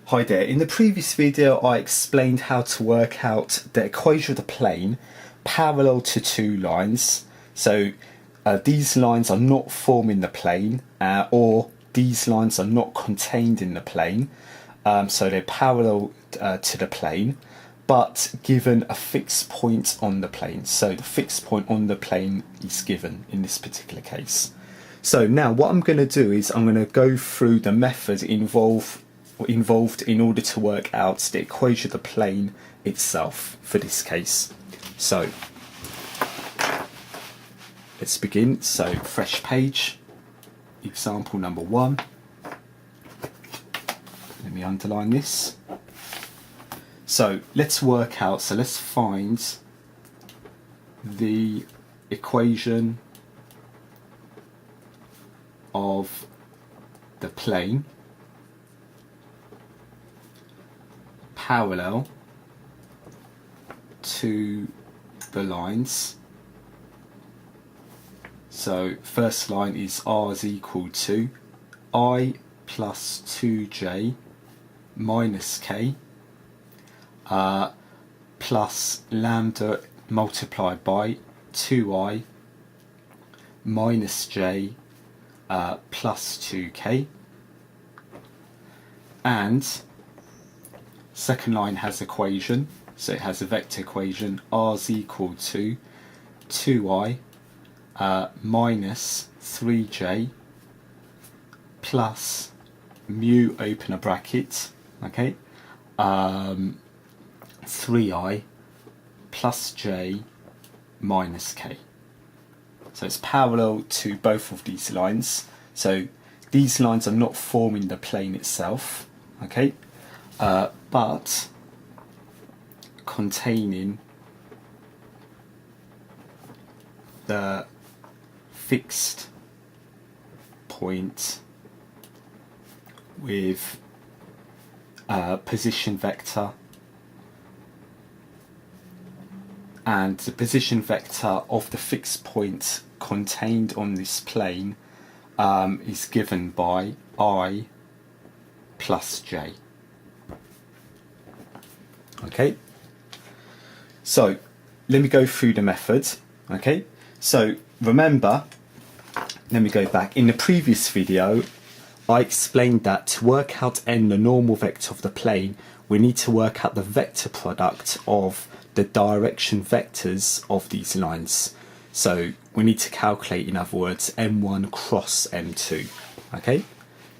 Hi there, in the previous video I explained how to work out the equation of the plane parallel to two lines. So these lines are not forming the plane or these lines are not contained in the plane. So they're parallel to the plane but given a fixed point on the plane. So the fixed point on the plane is given in this particular case. So now what I'm going to do is I'm going to go through the method involved in order to work out the equation of the plane itself for this case. So let's begin. So fresh page, example number 1. Let me underline this. So let's work out, so let's find the equation of the plane parallel to the lines. So first line is r is equal to I plus 2j minus k plus lambda multiplied by 2i minus j plus 2k, and second line has equation, so it has a vector equation r is equal to 2i minus 3j plus mu open a bracket, okay, 3i plus j minus k. So it's parallel to both of these lines. So these lines are not forming the plane itself, okay, but containing the fixed point with position vector, and the position vector of the fixed point contained on this plane is given by I plus j. Okay, so let me go through the method. Okay, so remember, let me go back. In the previous video I explained that to work out n, the normal vector of the plane, we need to work out the vector product of the direction vectors of these lines. So we need to calculate, in other words, m1 cross m2. Okay,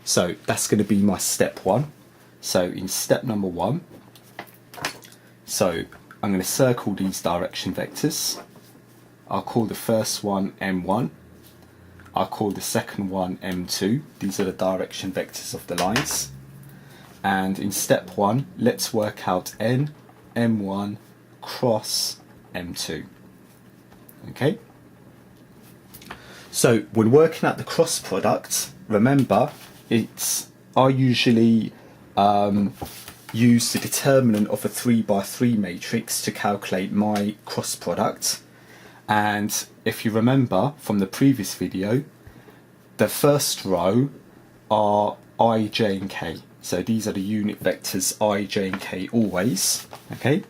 so that's going to be my step 1. So in step number 1, so I'm going to circle these direction vectors. I'll call the first one m1. I'll call the second one m2. These are the direction vectors of the lines. And in step 1, let's work out n m1 cross m2. Okay, so when working out the cross product, remember I usually use the determinant of a 3x3 matrix to calculate my cross product. And if you remember from the previous video, the first row are I, j and k. So these are the unit vectors I, j and k always. Okay.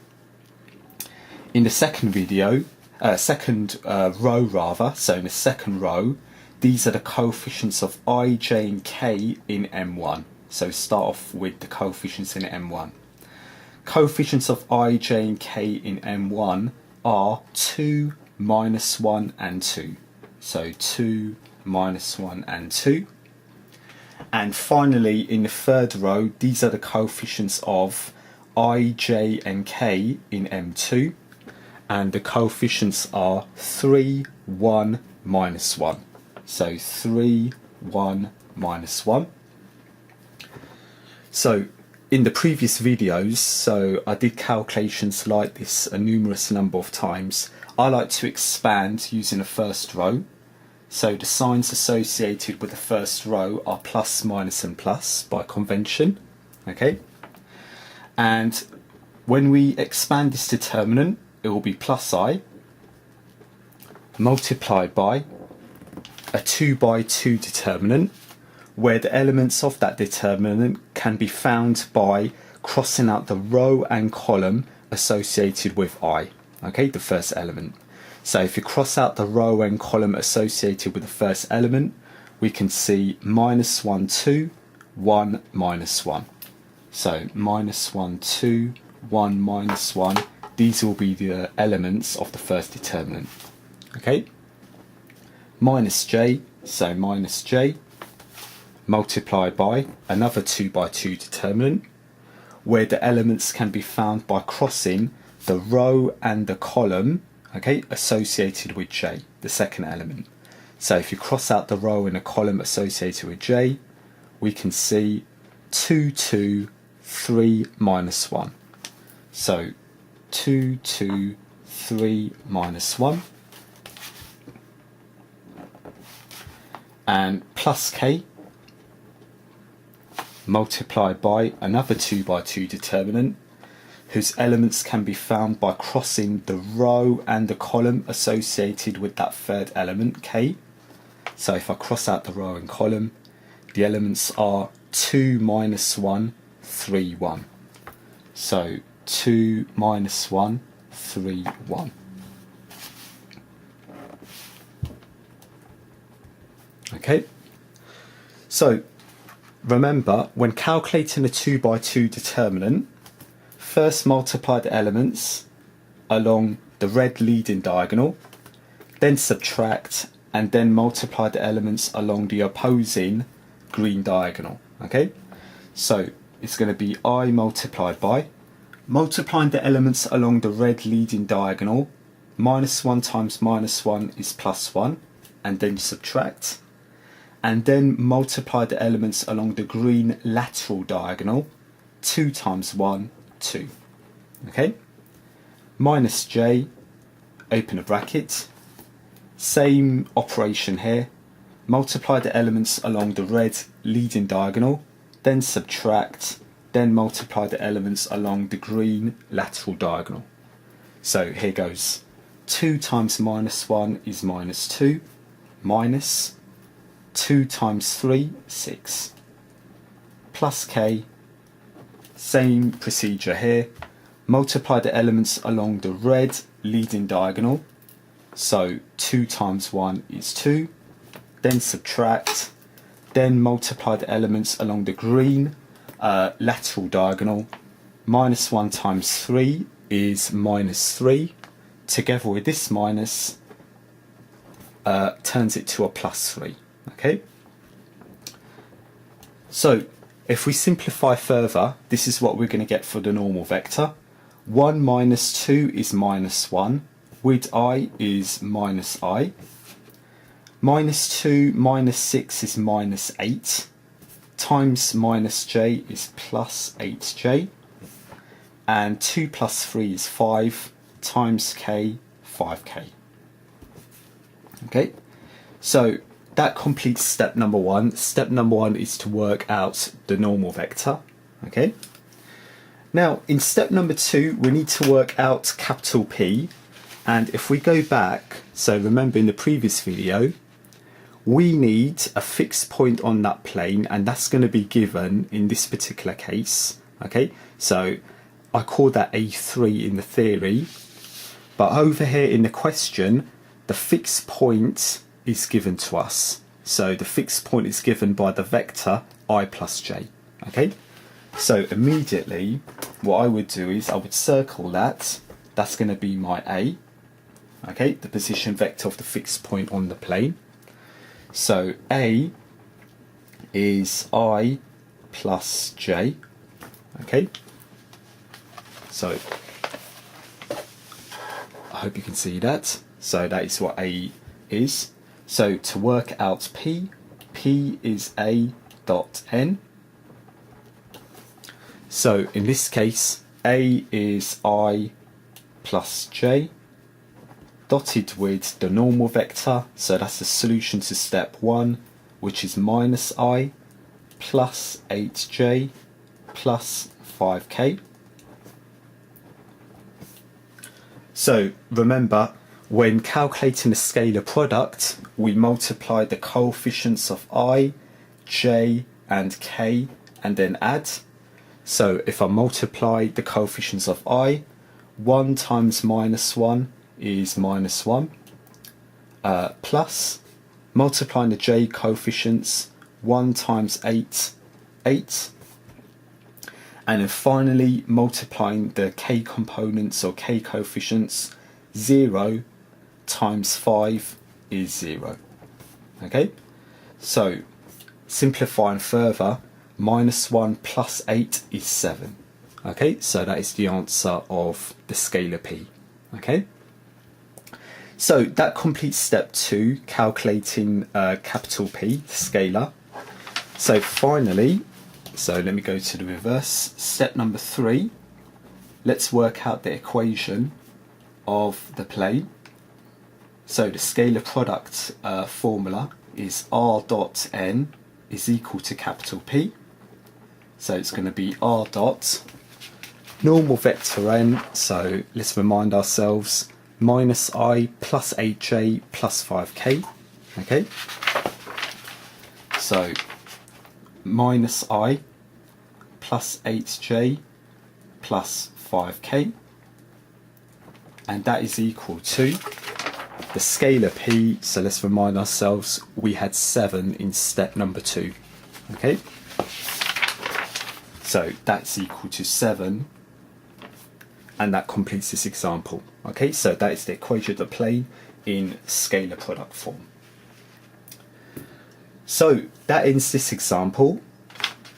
In the second video, row rather, so in the second row, these are the coefficients of I, j and k in m1. So start off with the coefficients in m1. Coefficients of I, j and k in m1 are 2, minus 1 and 2. So 2, minus 1 and 2. And finally in the third row, these are the coefficients of I, j and k in m2. And the coefficients are 3, 1, minus 1. So 3, 1, minus 1. So in the previous videos, so I did calculations like this a numerous number of times. I like to expand using the first row. So the signs associated with the first row are plus, minus and plus by convention. Okay, and when we expand this determinant, it will be plus I multiplied by a 2 by 2 determinant where the elements of that determinant can be found by crossing out the row and column associated with I, okay, the first element. So if you cross out the row and column associated with the first element, we can see minus 1, 2, 1, minus 1. So minus 1, 2, 1, minus 1, these will be the elements of the first determinant. Okay? Minus j, so minus j, multiplied by another 2 by 2 determinant, where the elements can be found by crossing the row and the column, okay, associated with j, the second element. So if you cross out the row and a column associated with j, we can see 2, 2, 3, minus 1. So 2, 2, 3, minus 1. And plus k multiplied by another 2 by 2 determinant, whose elements can be found by crossing the row and the column associated with that third element, k. So if I cross out the row and column, the elements are 2, minus 1, 3, 1. So 2, minus 1, 3, 1. Okay, so remember, when calculating a 2 by 2 determinant, first multiply the elements along the red leading diagonal, then subtract, and then multiply the elements along the opposing green diagonal. Okay, so it's going to be I multiplied by, multiplying the elements along the red leading diagonal, minus 1 times minus 1 is plus 1, and then you subtract, and then multiply the elements along the green lateral diagonal, 2 times 1, 2. Okay, minus j, open a bracket, same operation here, multiply the elements along the red leading diagonal, then subtract, then multiply the elements along the green lateral diagonal. So here goes, 2 times minus 1 is minus 2, minus 2 times 3, 6, plus k, same procedure here, multiply the elements along the red leading diagonal, so 2 times 1 is 2, then subtract, then multiply the elements along the green lateral diagonal, minus 1 times 3 is minus 3, together with this minus turns it to a plus 3. Okay, so if we simplify further, this is what we're going to get for the normal vector. 1 minus 2 is minus 1, with I is minus I. Minus 2 minus 6 is minus 8, times minus j is plus 8j, and 2 plus 3 is 5, times k, 5k. Okay, so that completes step number 1. Step number 1 is to work out the normal vector. Okay. Now in step number 2 we need to work out capital P, and if we go back, so remember in the previous video, we need a fixed point on that plane, and that's going to be given in this particular case. Okay, so I call that A3 in the theory, but over here in the question the fixed point is given to us. So the fixed point is given by the vector I plus j. Okay, so immediately what I would do is I would circle that. That's going to be my A. Okay, the position vector of the fixed point on the plane. So A is I plus j. Okay, so I hope you can see that. So that is what A is. So to work out P, P is A dot N. So in this case, A is I plus j, dotted with the normal vector. So that's the solution to step 1, which is minus I plus 8j plus 5k. So remember, when calculating a scalar product, we multiply the coefficients of I, j and k and then add. So if I multiply the coefficients of I, 1 times -1 is -1, plus multiplying the j coefficients, 1 times 8, 8, and then finally multiplying the k components or k coefficients, 0 times 5 is 0. Okay, so simplifying further, -1 plus 8 is 7. Okay, so that is the answer of the scalar p. Okay, so that completes step 2, calculating capital P, the scalar. So finally, so let me go to the reverse. Step number 3, let's work out the equation of the plane. So the scalar product formula is R dot n is equal to capital P. So it's going to be R dot normal vector n, so let's remind ourselves, minus I plus 8j plus 5k. Okay, so minus I plus 8j plus 5k, and that is equal to the scalar p. So let's remind ourselves, we had 7 in step number 2. Okay, so that's equal to 7, and that completes this example. Okay, so that is the equation of the plane in scalar product form. So that ends this example.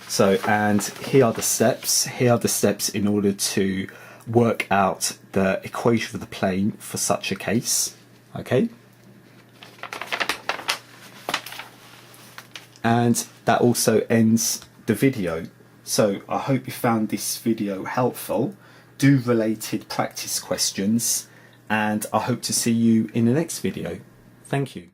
So, and here are the steps. Here are the steps in order to work out the equation of the plane for such a case. Okay, and that also ends the video. So I hope you found this video helpful. Do related practice questions, and I hope to see you in the next video. Thank you.